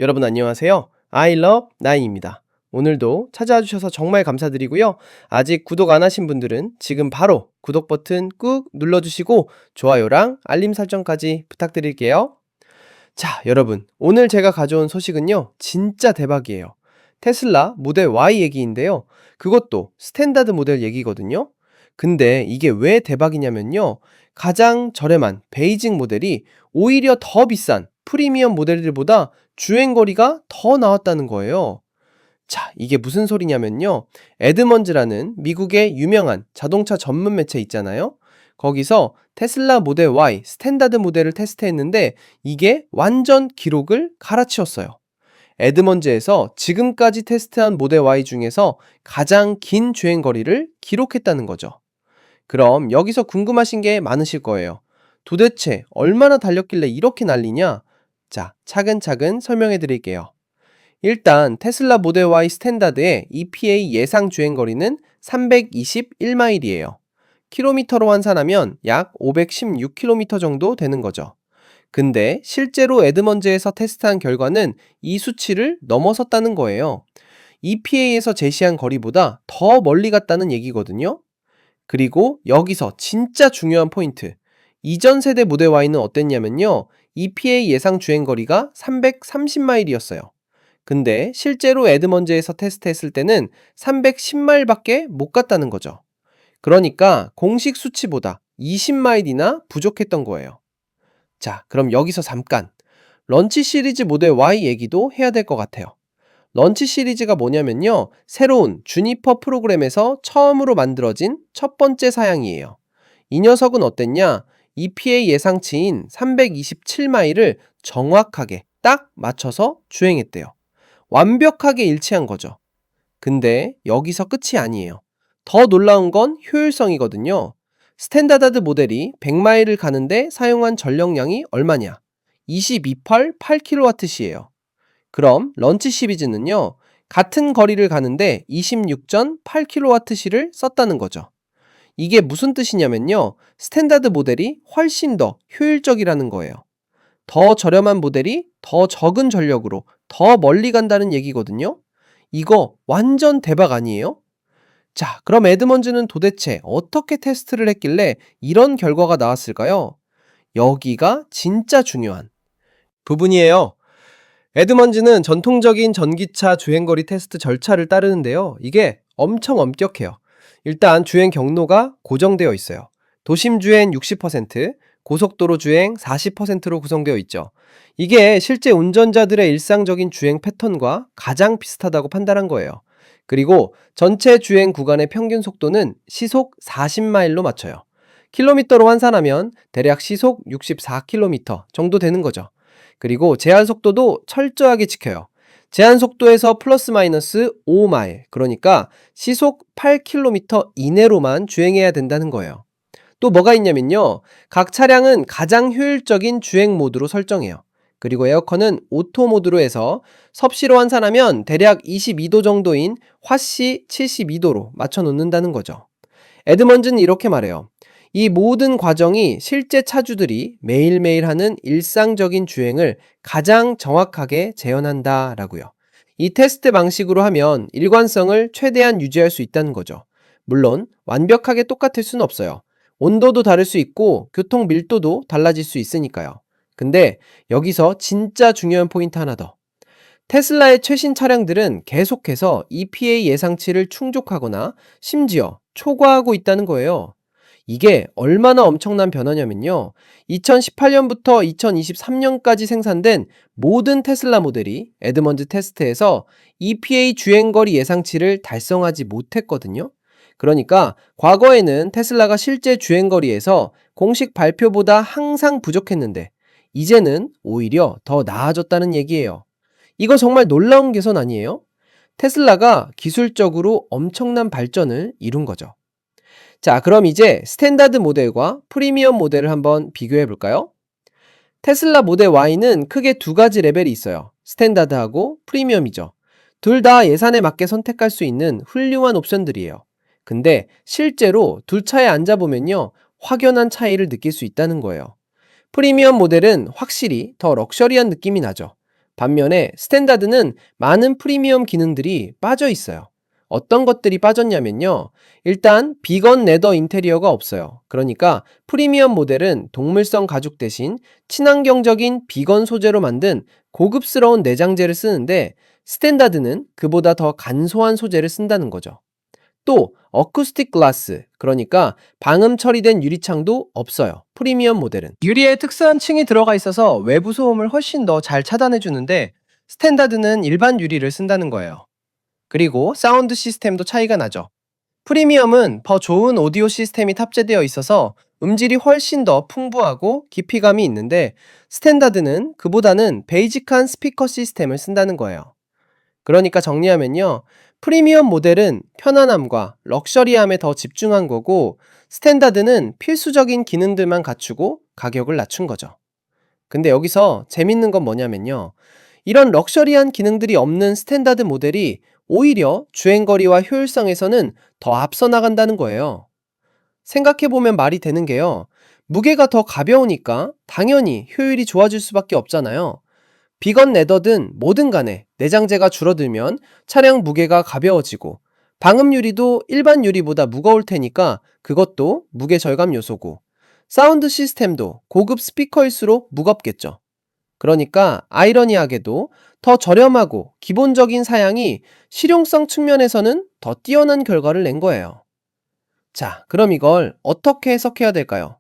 여러분 안녕하세요. I love 나인입니다. 오늘도 찾아와 주셔서 정말 감사드리고요. 아직 구독 안 하신 분들은 지금 바로 구독 버튼 꾹 눌러주시고 좋아요랑 알림 설정까지 부탁드릴게요. 자, 여러분 오늘 제가 가져온 소식은요. 진짜 대박이에요. 테슬라 모델 Y 얘기인데요. 그것도 스탠다드 모델 얘기거든요. 근데 이게 왜 대박이냐면요. 가장 저렴한 베이직 모델이 오히려 더 비싼 프리미엄 모델들보다 주행거리가 더 나왔다는 거예요. 자, 이게 무슨 소리냐면요. 에드먼즈라는 미국의 유명한 자동차 전문 매체 있잖아요. 거기서 테슬라 모델 Y 스탠다드 모델을 테스트했는데 이게 완전 기록을 갈아치웠어요. 에드먼즈에서 지금까지 테스트한 모델 Y 중에서 가장 긴 주행거리를 기록했다는 거죠. 그럼 여기서 궁금하신 게 많으실 거예요. 도대체 얼마나 달렸길래 이렇게 난리냐? 자, 차근차근 설명해 드릴게요. 일단 테슬라 모델 Y 스탠다드의 EPA 예상 주행거리는 321마일이에요. 킬로미터로 환산하면 약 516km 정도 되는 거죠. 근데 실제로 에드먼즈에서 테스트한 결과는 이 수치를 넘어섰다는 거예요. EPA에서 제시한 거리보다 더 멀리 갔다는 얘기거든요. 그리고 여기서 진짜 중요한 포인트. 이전 세대 모델 Y는 어땠냐면요. EPA 예상 주행거리가 330마일이었어요. 근데 실제로 에드먼즈에서 테스트했을 때는 310마일밖에 못 갔다는 거죠. 그러니까 공식 수치보다 20마일이나 부족했던 거예요. 자, 그럼 여기서 잠깐 런치 시리즈 모델 Y 얘기도 해야 될 것 같아요. 런치 시리즈가 뭐냐면요. 새로운 주니퍼 프로그램에서 처음으로 만들어진 첫 번째 사양이에요. 이 녀석은 어땠냐? EPA 예상치인 327마일을 정확하게 딱 맞춰서 주행했대요. 완벽하게 일치한 거죠. 근데 여기서 끝이 아니에요. 더 놀라운 건 효율성이거든요. 스탠다드 모델이 100마일을 가는데 사용한 전력량이 얼마냐? 22펄 8kWh예요. 그럼 런치 시리즈는요. 같은 거리를 가는데 26.8kWh를 썼다는 거죠. 이게 무슨 뜻이냐면요. 스탠다드 모델이 훨씬 더 효율적이라는 거예요. 더 저렴한 모델이 더 적은 전력으로 더 멀리 간다는 얘기거든요. 이거 완전 대박 아니에요? 자, 그럼 에드먼즈는 도대체 어떻게 테스트를 했길래 이런 결과가 나왔을까요? 여기가 진짜 중요한 부분이에요. 에드먼즈는 전통적인 전기차 주행거리 테스트 절차를 따르는데요. 이게 엄청 엄격해요. 일단 주행 경로가 고정되어 있어요. 도심 주행 60%, 고속도로 주행 40%로 구성되어 있죠. 이게 실제 운전자들의 일상적인 주행 패턴과 가장 비슷하다고 판단한 거예요. 그리고 전체 주행 구간의 평균 속도는 시속 40마일로 맞춰요. 킬로미터로 환산하면 대략 시속 64km 정도 되는 거죠. 그리고 제한 속도도 철저하게 지켜요. 제한 속도에서 플러스 마이너스 5마일, 그러니까 시속 8km 이내로만 주행해야 된다는 거예요. 또 뭐가 있냐면요. 각 차량은 가장 효율적인 주행 모드로 설정해요. 그리고 에어컨은 오토 모드로 해서 섭씨로 환산하면 대략 22도 정도인 화씨 72도로 맞춰 놓는다는 거죠. 에드먼즈는 이렇게 말해요. 이 모든 과정이 실제 차주들이 매일매일 하는 일상적인 주행을 가장 정확하게 재현한다라고요. 이 테스트 방식으로 하면 일관성을 최대한 유지할 수 있다는 거죠. 물론 완벽하게 똑같을 수는 없어요. 온도도 다를 수 있고 교통 밀도도 달라질 수 있으니까요. 근데 여기서 진짜 중요한 포인트 하나 더. 테슬라의 최신 차량들은 계속해서 EPA 예상치를 충족하거나 심지어 초과하고 있다는 거예요. 이게 얼마나 엄청난 변화냐면요. 2018년부터 2023년까지 생산된 모든 테슬라 모델이 에드먼드 테스트에서 EPA 주행거리 예상치를 달성하지 못했거든요. 그러니까 과거에는 테슬라가 실제 주행거리에서 공식 발표보다 항상 부족했는데 이제는 오히려 더 나아졌다는 얘기예요. 이거 정말 놀라운 개선 아니에요? 테슬라가 기술적으로 엄청난 발전을 이룬 거죠. 자, 그럼 이제 스탠다드 모델과 프리미엄 모델을 한번 비교해 볼까요? 테슬라 모델 Y는 크게 두 가지 레벨이 있어요. 스탠다드하고 프리미엄이죠. 둘 다 예산에 맞게 선택할 수 있는 훌륭한 옵션들이에요. 근데 실제로 두 차에 앉아보면요. 확연한 차이를 느낄 수 있다는 거예요. 프리미엄 모델은 확실히 더 럭셔리한 느낌이 나죠. 반면에 스탠다드는 많은 프리미엄 기능들이 빠져 있어요. 어떤 것들이 빠졌냐면요. 일단 비건 레더 인테리어가 없어요. 그러니까 프리미엄 모델은 동물성 가죽 대신 친환경적인 비건 소재로 만든 고급스러운 내장재를 쓰는데, 스탠다드는 그보다 더 간소한 소재를 쓴다는 거죠. 또 어쿠스틱 글라스, 그러니까 방음 처리된 유리창도 없어요. 프리미엄 모델은. 유리에 특수한 층이 들어가 있어서 외부 소음을 훨씬 더 잘 차단해 주는데, 스탠다드는 일반 유리를 쓴다는 거예요. 그리고 사운드 시스템도 차이가 나죠. 프리미엄은 더 좋은 오디오 시스템이 탑재되어 있어서 음질이 훨씬 더 풍부하고 깊이감이 있는데, 스탠다드는 그보다는 베이직한 스피커 시스템을 쓴다는 거예요. 그러니까 정리하면요. 프리미엄 모델은 편안함과 럭셔리함에 더 집중한 거고, 스탠다드는 필수적인 기능들만 갖추고 가격을 낮춘 거죠. 근데 여기서 재밌는 건 뭐냐면요. 이런 럭셔리한 기능들이 없는 스탠다드 모델이 오히려 주행거리와 효율성에서는 더 앞서 나간다는 거예요. 생각해보면 말이 되는 게요. 무게가 더 가벼우니까 당연히 효율이 좋아질 수밖에 없잖아요. 비건 레더든 뭐든 간에 내장재가 줄어들면 차량 무게가 가벼워지고, 방음 유리도 일반 유리보다 무거울 테니까 그것도 무게 절감 요소고, 사운드 시스템도 고급 스피커일수록 무겁겠죠. 그러니까 아이러니하게도 더 저렴하고 기본적인 사양이 실용성 측면에서는 더 뛰어난 결과를 낸 거예요. 자, 그럼 이걸 어떻게 해석해야 될까요?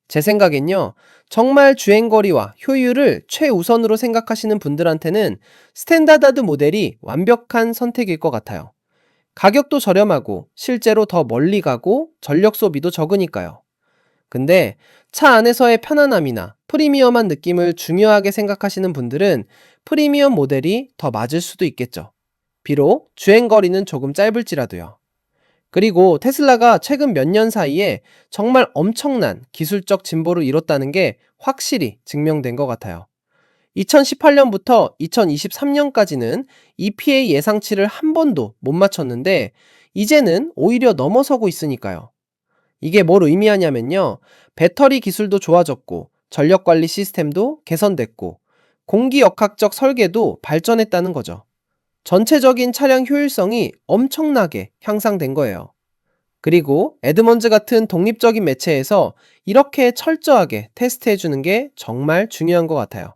제 생각엔요, 정말 주행거리와 효율을 최우선으로 생각하시는 분들한테는 스탠다드 모델이 완벽한 선택일 것 같아요. 가격도 저렴하고 실제로 더 멀리 가고 전력 소비도 적으니까요. 근데 차 안에서의 편안함이나 프리미엄한 느낌을 중요하게 생각하시는 분들은 프리미엄 모델이 더 맞을 수도 있겠죠. 비록 주행거리는 조금 짧을지라도요. 그리고 테슬라가 최근 몇 년 사이에 정말 엄청난 기술적 진보를 이뤘다는 게 확실히 증명된 것 같아요. 2018년부터 2023년까지는 EPA 예상치를 한 번도 못 맞췄는데, 이제는 오히려 넘어서고 있으니까요. 이게 뭘 의미하냐면요. 배터리 기술도 좋아졌고, 전력 관리 시스템도 개선됐고, 공기 역학적 설계도 발전했다는 거죠. 전체적인 차량 효율성이 엄청나게 향상된 거예요. 그리고 에드먼즈 같은 독립적인 매체에서 이렇게 철저하게 테스트해 주는 게 정말 중요한 것 같아요.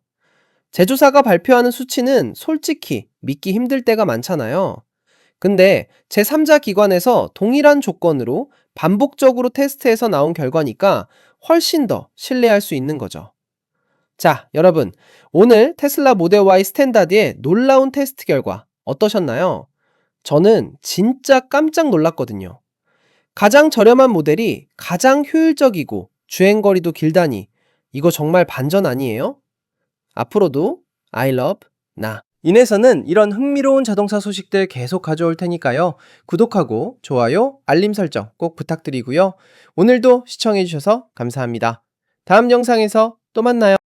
제조사가 발표하는 수치는 솔직히 믿기 힘들 때가 많잖아요. 근데 제3자 기관에서 동일한 조건으로 반복적으로 테스트해서 나온 결과니까 훨씬 더 신뢰할 수 있는 거죠. 자, 여러분, 오늘 테슬라 모델 Y 스탠다드의 놀라운 테스트 결과 어떠셨나요? 저는 진짜 깜짝 놀랐거든요. 가장 저렴한 모델이 가장 효율적이고 주행거리도 길다니, 이거 정말 반전 아니에요? 앞으로도 I love 나 인에서는 이런 흥미로운 자동차 소식들 계속 가져올 테니까요. 구독하고 좋아요, 알림 설정 꼭 부탁드리고요. 오늘도 시청해주셔서 감사합니다. 다음 영상에서 또 만나요.